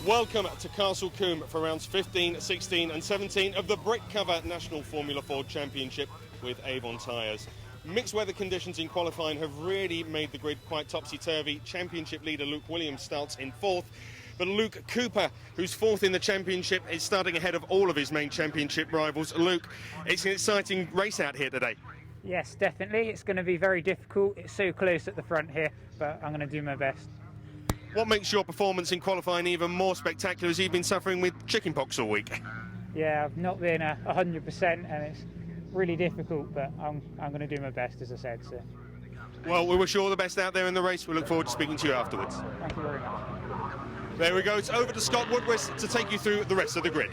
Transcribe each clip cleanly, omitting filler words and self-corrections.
Welcome to Castle Combe for rounds 15, 16 and 17 of the Britcover National Formula Ford Championship with Avon Tyres. Mixed weather conditions in qualifying have really made the grid quite topsy-turvy. Championship leader Luke Williams starts in fourth, but Luke Cooper, who's fourth in the championship, is starting ahead of all of his main championship rivals. Luke, it's an exciting race out here today. Yes, definitely. It's going to be very difficult. It's so close at the front here, but I'm going to do my best. What makes your performance in qualifying even more spectacular is you've been suffering with chickenpox all week? Yeah, I've not been 100% and it's really difficult, but I'm going to do my best, as I said. So. Well, we wish you all the best out there in the race. We look forward to speaking to you afterwards. Thank you very much. There we go. It's over to Scott Woodwiss to take you through the rest of the grid.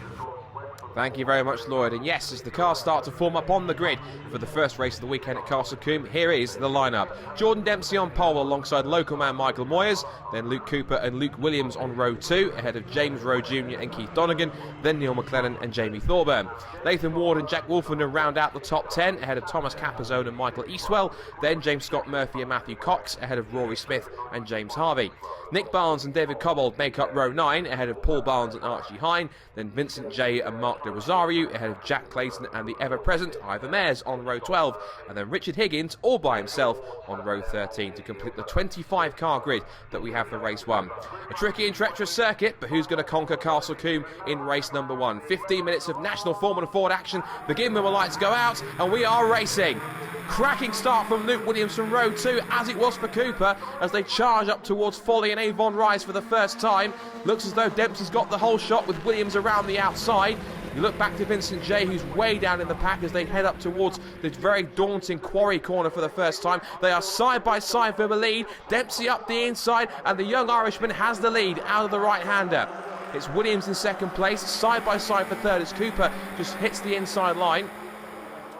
Thank you very much, Lloyd. And yes, as the cars start to form up on the grid for the first race of the weekend at Castle Combe, here is the lineup. Jordan Dempsey on pole alongside local man Michael Moyers, then Luke Cooper and Luke Williams on row 2, ahead of James Rowe Jr. and Keith Donegan, then Neil McLennan and Jamie Thorburn. Nathan Ward and Jack Wolfenden round out the top 10, ahead of Thomas Capazone and Michael Eastwell, then James Scott Murphy and Matthew Cox, ahead of Rory Smith and James Harvey. Nick Barnes and David Cobbold make up row 9, ahead of Paul Barnes and Archie Hine, then Vincent Jay and Mark de Rosario, ahead of Jack Clayton and the ever-present Ivor Mares on row 12, and then Richard Higgins all by himself on row 13 to complete the 25-car grid that we have for race 1. A tricky and treacherous circuit, but who's going to conquer Castle Combe in race number 1? 15 minutes of National Formula Ford action begin when the lights go out, and we are racing. Cracking start from Luke Williams from row 2, as it was for Cooper, as they charge up towards Folly and Avon Rise for the first time. Looks as though Dempsey's got the whole shot with Williams around the outside. You look back to Vincent Jay, who's way down in the pack as they head up towards the very daunting Quarry corner for the first time. They are side by side for the lead. Dempsey up the inside, and the young Irishman has the lead out of the right-hander. It's Williams in second place, side by side for third as Cooper just hits the inside line.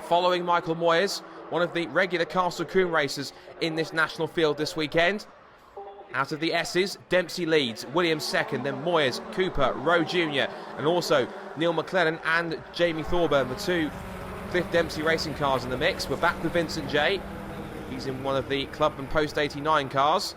Following Michael Moyers, one of the regular Castle Combe racers in this national field this weekend. Out of the S's, Dempsey leads, Williams second, then Moyers, Cooper, Rowe Jr. and also Neil McLennan and Jamie Thorburn, the two Cliff Dempsey racing cars in the mix. We're back with Vincent Jay. He's in one of the Club and Post 89 cars.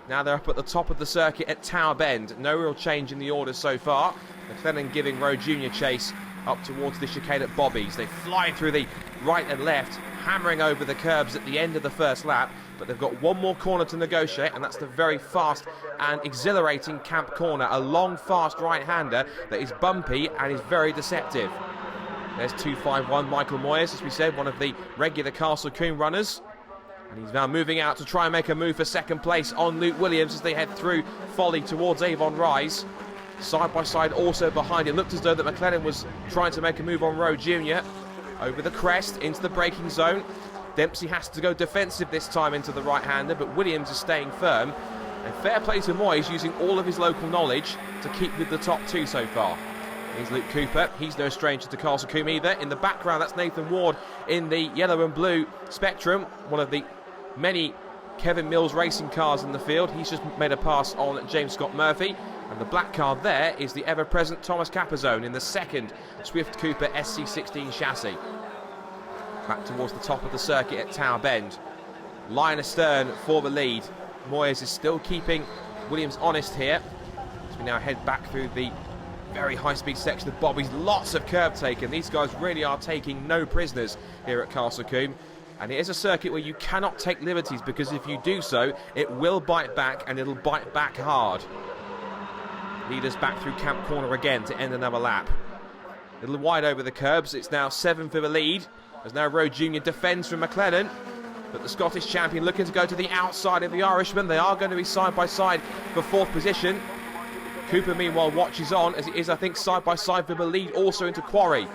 Now they're up at the top of the circuit at Tower Bend. No real change in the order so far. McLennan giving Rowe Jr. chase up towards the chicane at Bobby's. They fly through the right and left, hammering over the curbs at the end of the first lap, but they've got one more corner to negotiate, and that's the very fast and exhilarating Camp Corner, a long, fast right-hander that is bumpy and is very deceptive. There's 251 Michael Moyers, as we said, one of the regular Castle Combe runners, and he's now moving out to try and make a move for second place on Luke Williams as they head through Folly towards Avon Rise. Side by side also behind it. Looked as though that McLennan was trying to make a move on Rowe Jr. over the crest into the braking zone. Dempsey has to go defensive this time into the right-hander, but Williams is staying firm. And fair play to Moyes, using all of his local knowledge to keep with the top two so far. Here's Luke Cooper. He's no stranger to Castle Combe either. In the background, that's Nathan Ward in the yellow and blue Spectrum, one of the many Kevin Mills racing cars in the field. He's just made a pass on James Scott Murphy. And the black car there is the ever-present Thomas Capazone in the second Swift Cooper SC16 chassis. Back towards the top of the circuit at Tower Bend. Line astern for the lead. Moyers is still keeping Williams honest here. As we now head back through the very high-speed section of Bobby's. Lots of curb taken. These guys really are taking no prisoners here at Castle Combe. And it is a circuit where you cannot take liberties, because if you do so, it will bite back, and it'll bite back hard. Leaders back through Camp Corner again to end another lap. A little wide over the curbs. It's now 7 for the lead, as now Rowe Jr. defends from McLennan. But the Scottish champion looking to go to the outside of the Irishman. They are going to be side by side for fourth position. Cooper meanwhile watches on, as it is, I think, side by side for the lead also into Quarry.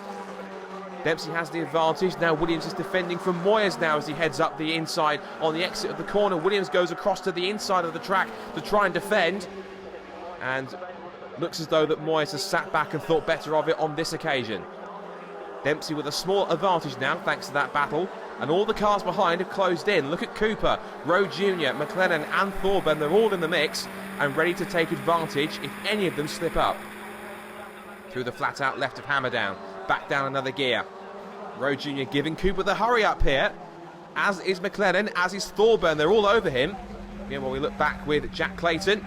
Dempsey has the advantage. Now Williams is defending from Moyers now as he heads up the inside on the exit of the corner. Williams goes across to the inside of the track to try and defend. And looks as though that Moyers has sat back and thought better of it on this occasion. Dempsey with a small advantage now thanks to that battle. And all the cars behind have closed in. Look at Cooper, Rowe Jr., McLennan and Thorburn. They're all in the mix and ready to take advantage if any of them slip up. Through the flat out left of Hammerdown. Back down another gear. Rowe Jr. giving Cooper the hurry up here, as is McLennan, as is Thorburn. They're all over him. Again, while we look back with Jack Clayton.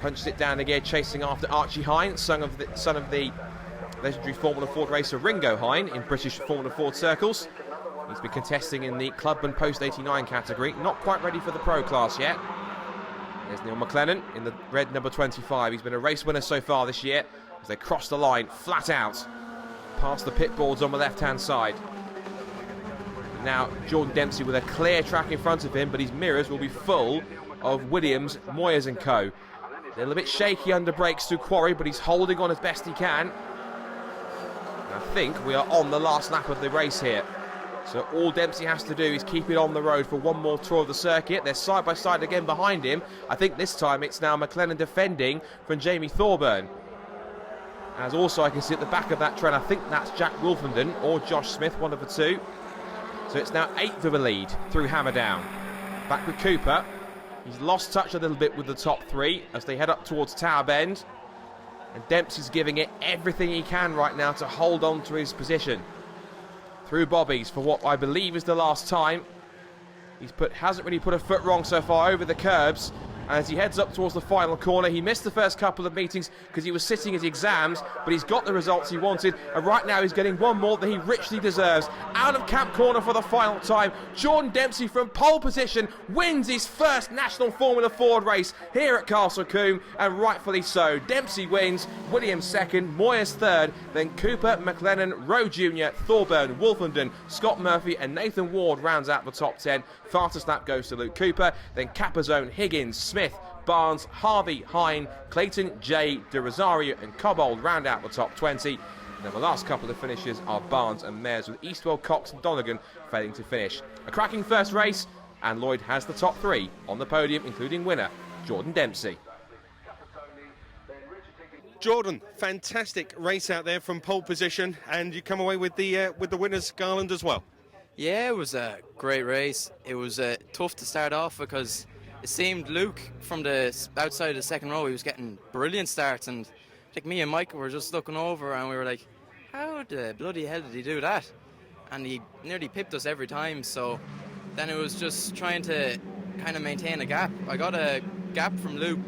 punches it down again, chasing after Archie Hine, son of the legendary Formula Ford racer Ringo Hine in British Formula Ford circles. He's been contesting in the Club and Post 89 category, not quite ready for the Pro class yet. There's Neil McLennan in the red number 25. He's been a race winner so far this year as they cross the line flat out past the pit boards on the left-hand side. Now Jordan Dempsey with a clear track in front of him, but his mirrors will be full of Williams, Moyers and co. A little bit shaky under brakes through Quarry, but he's holding on as best he can. And I think we are on the last lap of the race here. So all Dempsey has to do is keep it on the road for one more tour of the circuit. They're side by side again behind him. I think this time it's now McLennan defending from Jamie Thorburn. As also I can see at the back of that trend, I think that's Jack Wolfenden or Josh Smith, one of the two. So it's now 8th of a lead through Hammerdown. Back with Cooper. He's lost touch a little bit with the top three as they head up towards Tower Bend. And Dempsey's giving it everything he can right now to hold on to his position. Through Bobby's for what I believe is the last time. Hasn't really put a foot wrong so far over the curbs. And as he heads up towards the final corner, he missed the first couple of meetings because he was sitting his exams, but he's got the results he wanted, and right now he's getting one more that he richly deserves. Out of camp corner for the final time, Jordan Dempsey from pole position wins his first National Formula Ford race here at Castle Combe, and rightfully so. Dempsey wins, Williams second, Moyers third, then Cooper, McLennan, Rowe Jr., Thorburn, Wolfenden, Scott Murphy and Nathan Ward rounds out the top 10. Fastest lap goes to Luke Cooper, then Capazone, Higgins, Smith, Barnes, Harvey, Hine, Clayton, Jay, De Rosario and Cobbold round out the top 20. And then the last couple of finishes are Barnes and Mayers, with Eastwell, Cox and Donegan failing to finish. A cracking first race, and Lloyd has the top three on the podium, including winner Jordan Dempsey. Jordan, fantastic race out there from pole position, and you come away with the winners' garland as well. Yeah, it was a great race. It was tough to start off because it seemed Luke from the outside of the second row, he was getting brilliant starts, and like me and Michael were just looking over and we were like, how the bloody hell did he do that? And he nearly pipped us every time, so then it was just trying to kind of maintain a gap. I got a gap from Luke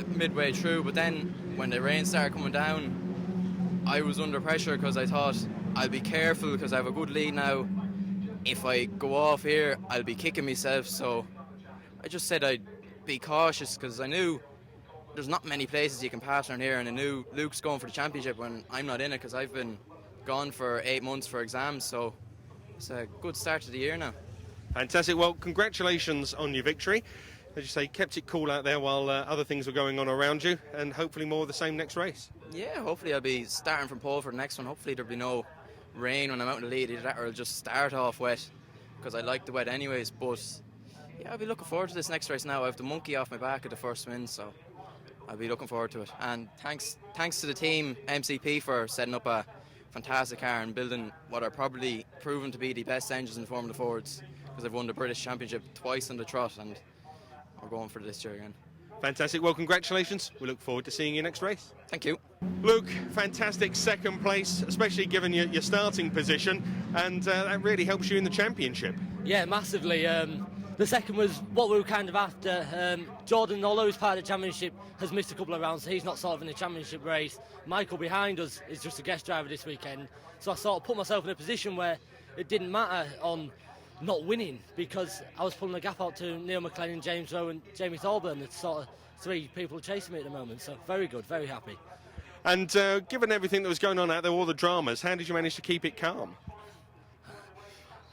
midway through, but then when the rain started coming down, I was under pressure because I thought I'll be careful because I have a good lead now. If I go off here, I'll be kicking myself, so I just said I'd be cautious because I knew there's not many places you can pass around here, and I knew Luke's going for the championship when I'm not in it because I've been gone for 8 months for exams, so it's a good start to the year now. Fantastic. Well, congratulations on your victory. As you say, kept it cool out there while other things were going on around you, and hopefully more of the same next race. Yeah, hopefully I'll be starting from pole for the next one. Hopefully there'll be no rain when I'm out in the lead, either that or I'll just start off wet because I like the wet anyways. But yeah, I'll be looking forward to this next race now. I have the monkey off my back at the first win, so I'll be looking forward to it. And thanks to the team MCP for setting up a fantastic car and building what are probably proven to be the best engines in Formula Fords, because they've won the British Championship twice on the trot, and we're going for this year again. Fantastic. Well, congratulations. We look forward to seeing you next race. Thank you. Luke, fantastic second place, especially given your starting position, and that really helps you in the championship. Yeah, massively. The second was what we were kind of after. Jordan, although he's part of the championship, has missed a couple of rounds, so he's not sort of in the championship race. Michael behind us is just a guest driver this weekend, so I sort of put myself in a position where it didn't matter on not winning, because I was pulling the gap out to Neil McLennan, James Rowe and Jamie Thorburn. It's sort of three people chasing me at the moment, so very good, very happy. And given everything that was going on out there, all the dramas, how did you manage to keep it calm?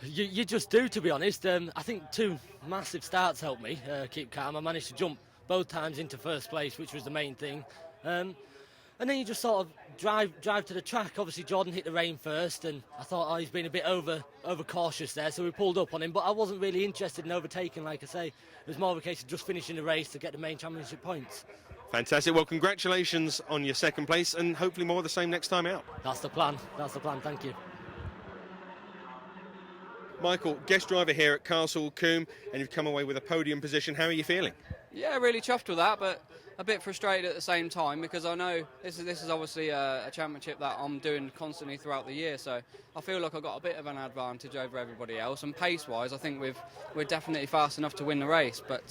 You just do, to be honest. I think 2 massive starts helped me keep calm. I managed to jump both times into first place, which was the main thing. And then you just sort of drive to the track. Obviously, Jordan hit the rain first, and I thought, he's been a bit over cautious there, so we pulled up on him. But I wasn't really interested in overtaking, like I say. It was more of a case of just finishing the race to get the main championship points. Fantastic. Well, congratulations on your second place, and hopefully more of the same next time out. That's the plan. That's the plan. Thank you. Michael, guest driver here at Castle Combe, and you've come away with a podium position. How are you feeling? Yeah, really chuffed with that, but a bit frustrated at the same time, because I know this is obviously a championship that I'm doing constantly throughout the year, so I feel like I've got a bit of an advantage over everybody else. And pace-wise, I think we're definitely fast enough to win the race. But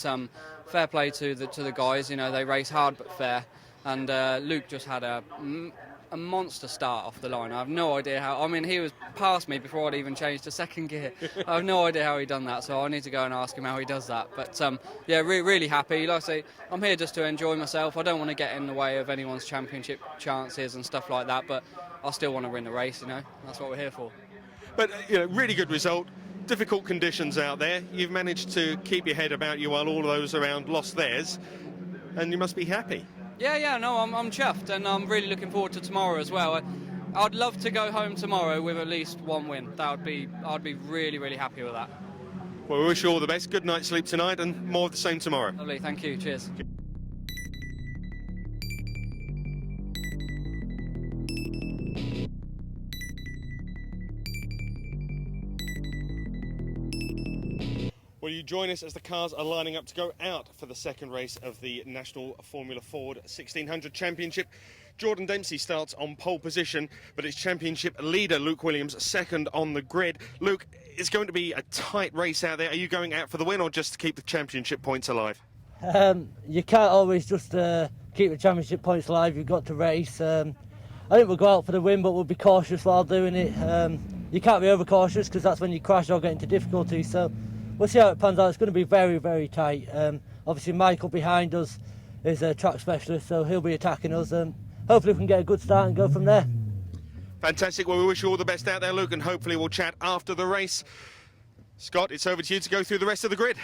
fair play to the guys. You know, they race hard but fair. And Luke just had a monster start off the line. I have no idea how. I mean, he was past me before I'd even changed to second gear. I have no idea how he done that, so I need to go and ask him how he does that. But yeah, really happy. Like I say, I'm here just to enjoy myself. I don't want to get in the way of anyone's championship chances and stuff like that, but I still want to win the race, you know. That's what we're here for. But, you know, really good result. Difficult conditions out there. You've managed to keep your head about you while all those around lost theirs, and you must be happy. Yeah, no, I'm chuffed, and I'm really looking forward to tomorrow as well. I'd love to go home tomorrow with at least one win. I'd be really happy with that. Well, we wish you all the best. Good night's sleep tonight, and more of the same tomorrow. Lovely, thank you, cheers. Will you join us as the cars are lining up to go out for the second race of the National Formula Ford 1600 Championship? Jordan Dempsey starts on pole position, but it's championship leader Luke Williams second on the grid. Luke, it's going to be a tight race out there. Are you going out for the win or just to keep the championship points alive? You can't always just keep the championship points alive. You've got to race. I think we'll go out for the win, but we'll be cautious while doing it. You can't be overcautious because that's when you crash or get into difficulty. So we'll see how it pans out. It's going to be very tight. Obviously, Michael behind us is a track specialist, so he'll be attacking us. Hopefully we can get a good start and go from there. Fantastic. Well, we wish you all the best out there, Luke, and hopefully we'll chat after the race. Scott, it's over to you to go through the rest of the grid.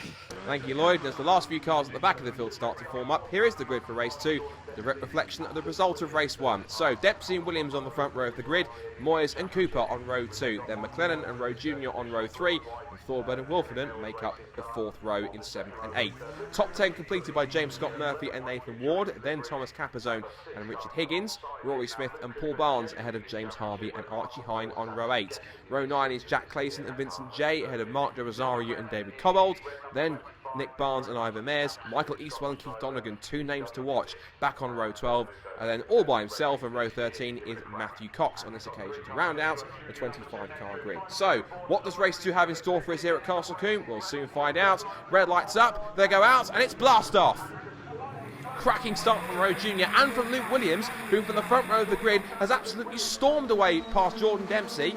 Thank you, Lloyd. As the last few cars at the back of the field start to form up, here is the grid for race 2, direct reflection of the result of race 1. So Dempsey and Williams on the front row of the grid, Moyes and Cooper on row 2, then McLennan and Rowe Jr. on row 3, and Thorburn and Wolfenden make up the 4th row in 7th and 8th. Top 10 completed by James Scott Murphy and Nathan Ward, then Thomas Capazone and Richard Higgins, Rory Smith and Paul Barnes ahead of James Harvey and Archie Hine on row 8. Row 9 is Jack Clayson and Vincent Jay ahead of Mark de Rosario and David Cobbold, then Nick Barnes and Ivor Mayers, Michael Eastwell and Keith Donegan, 2 names to watch, back on row 12, and then all by himself on row 13 is Matthew Cox on this occasion to round out the 25-car grid. So, what does race 2 have in store for us here at Castle Combe? We'll soon find out. Red lights up, they go out, and it's blast off! Cracking start from Rowe Jr. and from Luke Williams, who from the front row of the grid has absolutely stormed away past Jordan Dempsey.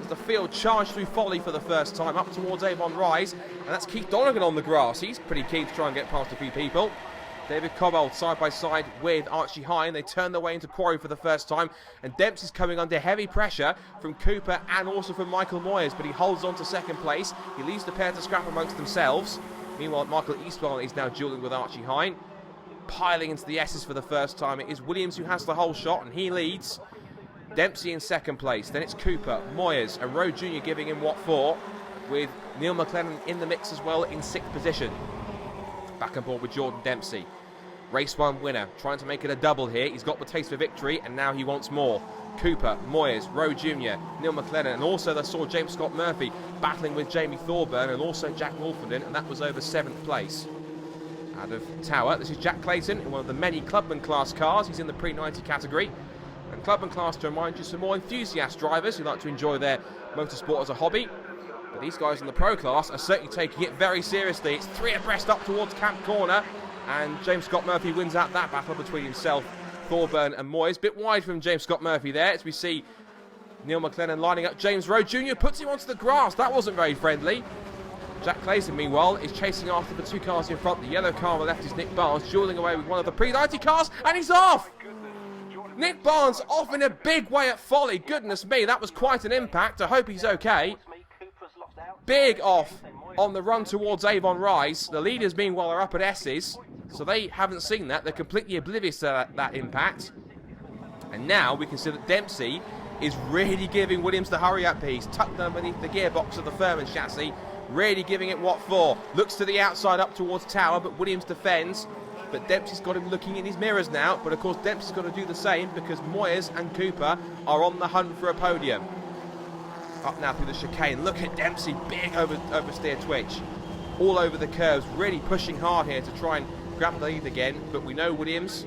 The field charged through Folly for the first time up towards Avon Rise, and that's Keith Donegan on the grass. He's pretty keen to try and get past a few people. David Cobbold side by side with Archie Hine. They turn their way into quarry for the first time, and Dempsey's coming under heavy pressure from Cooper and also from Michael Moyes, but he holds on to second place. He leaves the pair to scrap amongst themselves. Meanwhile, Michael Eastwell is now duelling with Archie Hine. Piling into the S's for the first time. It is Williams who has the whole shot, and he leads. Dempsey in second place, then it's Cooper, Moyes and Rowe Jr. giving him what for, with Neil McLennan in the mix as well in 6th position. Back on board with Jordan Dempsey. Race 1 winner, trying to make it a double here. He's got the taste for victory and now he wants more. Cooper, Moyes, Rowe Jr., Neil McLennan, and also they saw James Scott Murphy battling with Jamie Thorburn and also Jack Wolfenden, and that was over 7th place. Out of Tower, this is Jack Clayton in one of the many Clubman class cars. He's in the pre-90 category. And Clubman class, to remind you, some more enthusiast drivers who like to enjoy their motorsport as a hobby. But these guys in the pro class are certainly taking it very seriously. It's 3 abreast up towards Camp Corner, and James Scott Murphy wins out that battle between himself, Thorburn and Moyes. Bit wide from James Scott Murphy there as we see Neil McLennan lining up James Rowe Jr. puts him onto the grass. That wasn't very friendly. Jack Clayson, meanwhile, is chasing after the 2 cars in front. The yellow car on the left is Nick Barnes, duelling away with one of the pre-90 cars, and he's off! Nick Barnes off in a big way at Folly. Goodness me, that was quite an impact. I hope he's okay. Big off on the run towards Avon Rise. The leaders, meanwhile, are up at S's, so they haven't seen that. They're completely oblivious to that impact. And now we can see that Dempsey is really giving Williams the hurry-up piece, tucked underneath the gearbox of the Furman chassis, really giving it what for. Looks to the outside up towards Tower, but Williams defends. But Dempsey's got him looking in his mirrors now. But of course Dempsey's got to do the same because Moyes and Cooper are on the hunt for a podium. Up now through the chicane. Look at Dempsey, big oversteer twitch. All over the curves, really pushing hard here to try and grab the lead again, but we know Williams,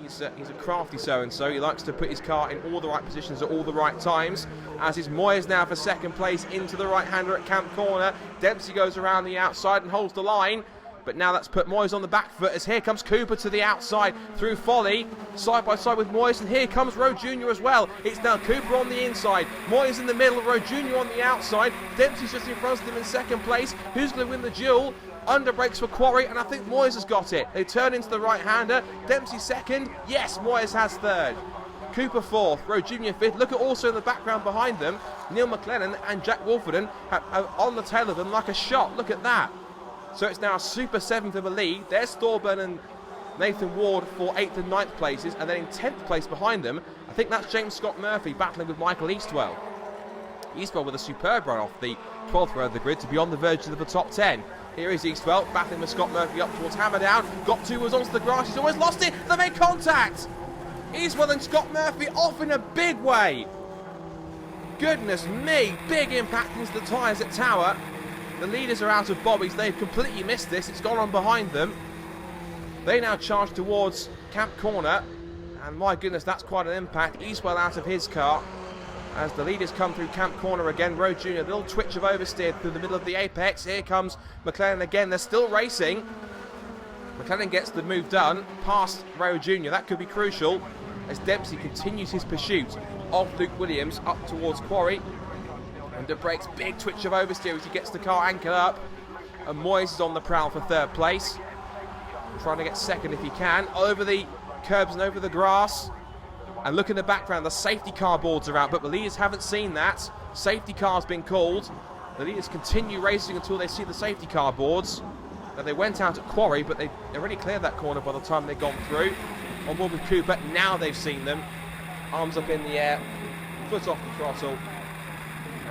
he's a crafty so-and-so. He likes to put his car in all the right positions at all the right times, as is Moyes now for second place into the right-hander at Camp Corner. Dempsey goes around the outside and holds the line, but now that's put Moyes on the back foot, as here comes Cooper to the outside through Folly, side by side with Moyes, and here comes Rowe Jr. as well. It's now Cooper on the inside, Moyes in the middle, Rowe Jr. on the outside. Dempsey's just in front of them in second place. Who's going to win the duel? Under brakes for Quarry, and I think Moyes has got it. They turn into the right-hander. Dempsey second. Yes, Moyes has third. Cooper fourth. Rowe Jr. fifth. Look at also in the background behind them, Neil McLennan and Jack Wolfenden are on the tail of them like a shot. Look at that. So it's now a super seventh of a lead. There's Thorburn and Nathan Ward for 8th and 9th places, and then in 10th place behind them, I think that's James Scott Murphy battling with Michael Eastwell. Eastwell with a superb run off the 12th row of the grid to be on the verge of the top 10. Here is Eastwell battling with Scott Murphy up towards Hammerdown. Got two was onto the grass. He's almost lost it. They made contact. Eastwell and Scott Murphy off in a big way. Goodness me, big impact into the tyres at Tower. The leaders are out of bobbies. They've completely missed this. It's gone on behind them. They now charge towards Camp Corner. And my goodness, that's quite an impact. Eastwell out of his car as the leaders come through Camp Corner again. Rowe Jr., a little twitch of oversteer through the middle of the apex. Here comes McLennan again. They're still racing. McLennan gets the move done past Rowe Jr. That could be crucial as Dempsey continues his pursuit of Luke Williams up towards Quarry. Under brakes, big twitch of oversteer as he gets the car anchored up. And Moyes is on the prowl for third place, trying to get second if he can. Over the curbs and over the grass. And look in the background, the safety car boards are out, but the leaders haven't seen that. Safety car's been called. The leaders continue racing until they see the safety car boards. Now they went out at Quarry, but they already cleared that corner by the time they'd gone through. On board with Cooper, now they've seen them. Arms up in the air, foot off the throttle.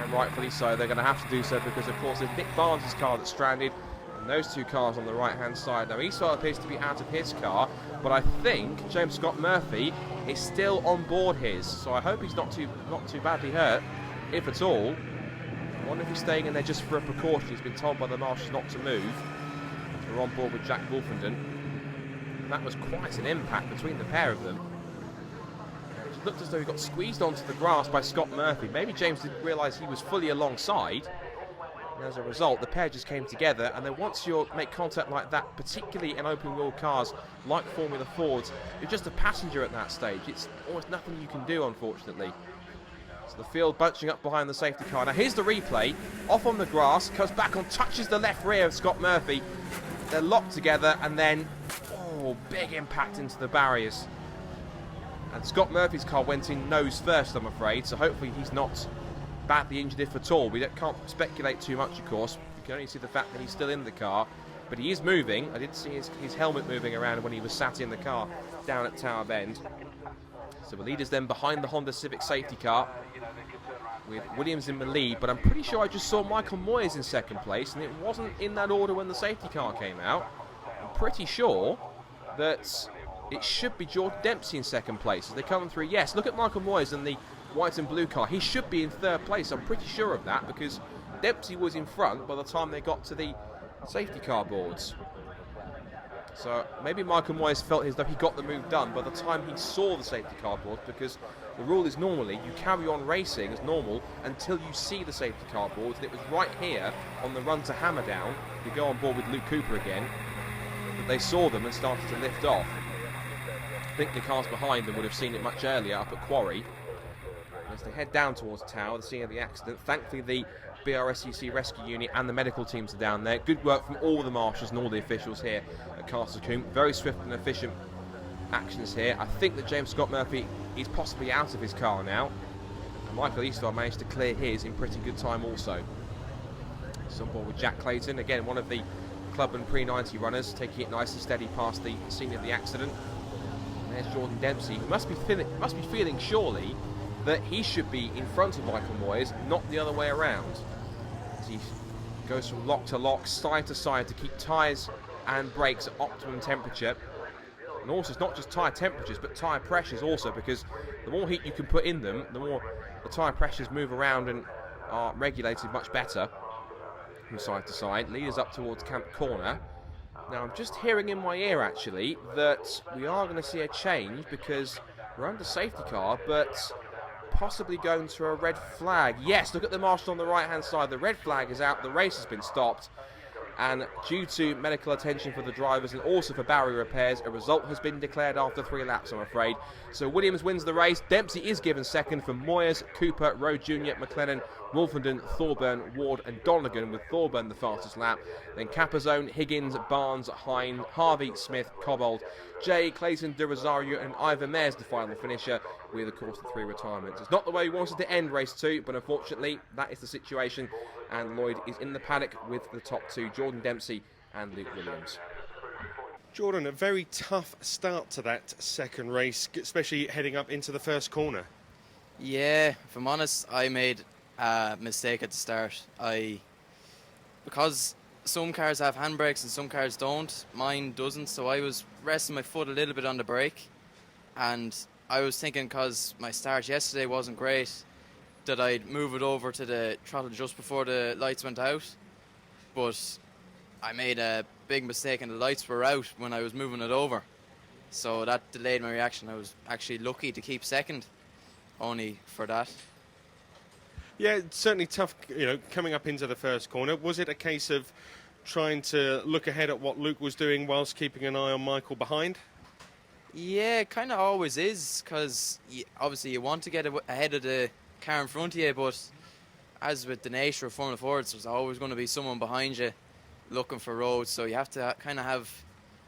And rightfully so, they're going to have to do so because, of course, there's Nick Barnes' car that's stranded. And those two cars on the right-hand side. Now, Eastwell appears to be out of his car, but I think James Scott Murphy is still on board his. So I hope he's not too badly hurt, if at all. I wonder if he's staying in there just for a precaution. He's been told by the marshals not to move. We're on board with Jack Wolfenden. That was quite an impact between the pair of them. It looked as though he got squeezed onto the grass by Scott Murphy. Maybe James didn't realise he was fully alongside. And as a result, the pair just came together. And then once you make contact like that, particularly in open-wheel cars like Formula Fords, you're just a passenger at that stage. It's almost nothing you can do, unfortunately. So the field bunching up behind the safety car. Now here's the replay. Off on the grass, comes back on, touches the left rear of Scott Murphy. They're locked together, and then, oh, big impact into the barriers. And Scott Murphy's car went in nose first, I'm afraid, so hopefully he's not badly injured, if at all. We can't speculate too much, of course. You can only see the fact that he's still in the car, but he is moving. I did see his helmet moving around when he was sat in the car down at Tower Bend. So the leader's then behind the Honda Civic safety car with Williams in the lead, but I'm pretty sure I just saw Michael Moyes in second place, and it wasn't in that order when the safety car came out. I'm pretty sure that it should be Jordan Dempsey in second place as they come through. Yes, look at Michael Moyes in the white and blue car. He should be in third place. I'm pretty sure of that because Dempsey was in front by the time they got to the safety car boards. So maybe Michael Moyes felt as though he got the move done by the time he saw the safety car boards, because the rule is normally you carry on racing as normal until you see the safety car boards, and it was right here on the run to Hammerdown, you go on board with Luke Cooper again, that they saw them and started to lift off. I think the cars behind them would have seen it much earlier up at Quarry. As they head down towards Tower, the scene of the accident, thankfully the BRSCC rescue unit and the medical teams are down there. Good work from all the marshals and all the officials here at Castle Combe. Very swift and efficient actions here. I think that James Scott Murphy is possibly out of his car now. And Michael Eastwell managed to clear his in pretty good time also. So on board with Jack Clayton, again one of the club and pre-90 runners, taking it nice and steady past the scene of the accident. And there's Jordan Dempsey, who must be feeling surely that he should be in front of Michael Moyes, not the other way around. As he goes from lock to lock, side to side to keep tyres and brakes at optimum temperature. And also, it's not just tyre temperatures, but tyre pressures also, because the more heat you can put in them, the more the tyre pressures move around and are regulated much better from side to side. Leaders up towards Camp Corner. Now, I'm just hearing in my ear, actually, that we are going to see a change because we're under safety car, but possibly going to a red flag. Yes, look at the marshal on the right-hand side. The red flag is out. The race has been stopped. And due to medical attention for the drivers and also for barrier repairs, a result has been declared after 3 laps, I'm afraid. So Williams wins the race. Dempsey is given second for Moyes, Cooper, Rowe Jr., McLennan, Wolfenden, Thorburn, Ward and Donegan, with Thorburn the fastest lap. Then Capazone, Higgins, Barnes, Hine, Harvey, Smith, Cobbold, Jay, Clayton, De Rosario and Ivor Mares the final finisher, with of course the 3 retirements. It's not the way we wanted to end race 2, but unfortunately that is the situation, and Lloyd is in the paddock with the top 2, Jordan Dempsey and Luke Williams. Jordan, a very tough start to that second race, especially heading up into the first corner. Yeah, if I'm honest, I made a mistake at the start. Because some cars have handbrakes and some cars don't, mine doesn't, so I was resting my foot a little bit on the brake, and I was thinking, because my start yesterday wasn't great, that I'd move it over to the throttle just before the lights went out, but I made a big mistake and the lights were out when I was moving it over, so that delayed my reaction. I was actually lucky to keep second, only for that. Yeah, it's certainly tough, coming up into the first corner. Was it a case of trying to look ahead at what Luke was doing whilst keeping an eye on Michael behind? Yeah, it kind of always is, because obviously you want to get ahead of the car in front of you, but as with the nature of Formula Fords, there's always going to be someone behind you looking for roads, so you have to kind of have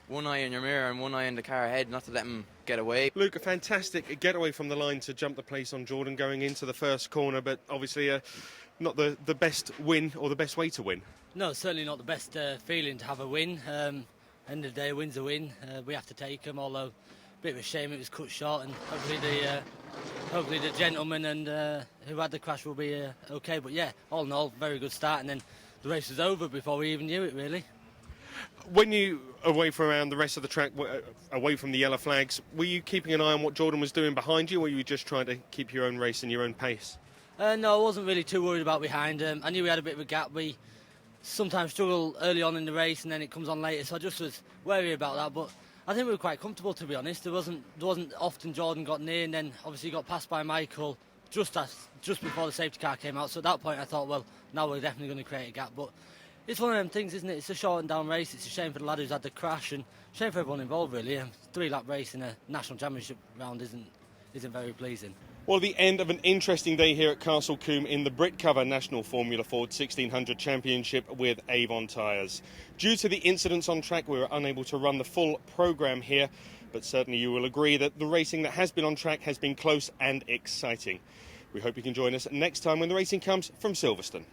one eye in your mirror and one eye in the car ahead, not to let him get away. Luke, a fantastic getaway from the line to jump the place on Jordan going into the first corner, but obviously not the best win or the best way to win. No, certainly not the best feeling to have a win. End of the day, a win's a win. We have to take them, although a bit of a shame it was cut short, and hopefully the gentleman and who had the crash will be okay. But yeah, all in all, very good start, and then the race was over before we even knew it, really. When you away from around the rest of the track, away from the yellow flags, were you keeping an eye on what Jordan was doing behind you, or were you just trying to keep your own race and your own pace? No, I wasn't really too worried about behind. I knew we had a bit of a gap. We sometimes struggle early on in the race and then it comes on later, so I just was wary about that. But I think we were quite comfortable, to be honest. There wasn't often Jordan got near, and then obviously got passed by Michael just before the safety car came out. So at that point I thought, well, now we're definitely going to create a gap. But it's one of them things, isn't it? It's a shortened down race. It's a shame for the lad who's had the crash, and shame for everyone involved, really. A 3-lap race in a national championship round isn't very pleasing. Well, the end of an interesting day here at Castle Combe in the Britcover National Formula Ford 1600 Championship with Avon Tyres. Due to the incidents on track, we were unable to run the full programme here, but certainly you will agree that the racing that has been on track has been close and exciting. We hope you can join us next time when the racing comes from Silverstone.